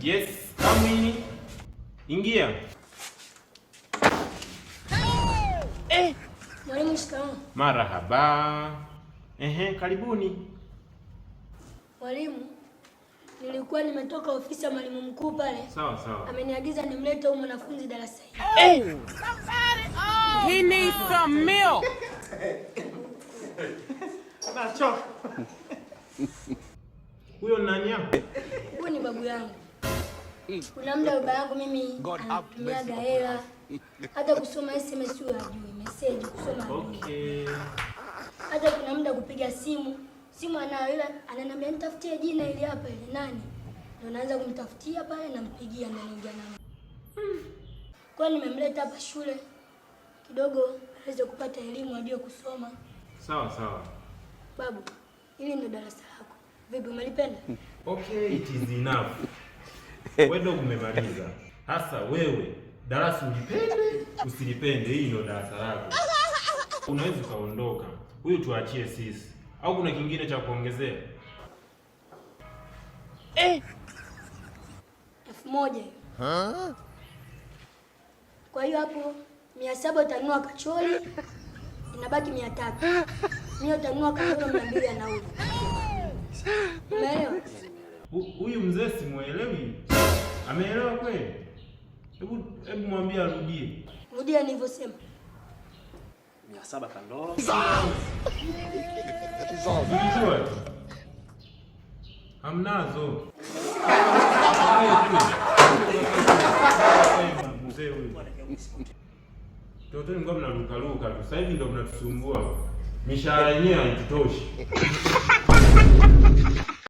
Yes, come in. Ingia. Mwalimu, shikamoo. Marahaba. Karibuni. Mwalimu, nilikuwa nimetoka ofisi ya mwalimu mkuu pale. Sawa. Ameniagiza nimlete huyu mwanafunzi darasa hili. He needs some milk. Nacho. Huyo nani yako? Huyu ni babu yangu. Kuna muda baba yangu mimi anatumiaga hela. Hata kusoma SMS hajui, message kusoma hajui. Okay. Hata kuna muda kupiga simu anayo, ila ananiambia nitafutie jina ili hapa ile nani. Ndio naanza kumtafutia pale, nampigia na naingia nao. Kwa nimemleta hapa shule kidogo aweze kupata elimu, ajue kusoma. Sawa. Babu, hili ndio darasa lako. Vipi, umelipenda? Okay, it is enough. Wewe ndio umemaliza. Sasa wewe darasa ulipende, usilipende, hii ndio darasa lako. Unaweza kaondoka. Huyu tuachie sisi. Au kuna kingine cha kuongezea? 1000 hiyo. Kwa hiyo hapo 700 utanunua kacholi, inabaki 300. Mimi utanunua kacholi 200 ya nauli. Umeelewa? Huyu mzee simuelewi. Ameelewa kweli? Hebu mwambie arudie. Rudia nilivyosema. 700 kandolo. Unajua? Hamnazo. Mzee huyu. Toto ni ngoma mnaruka tu. Sasa hivi ndio mnatusumbua. Mishahara yenyewe haitutoshi.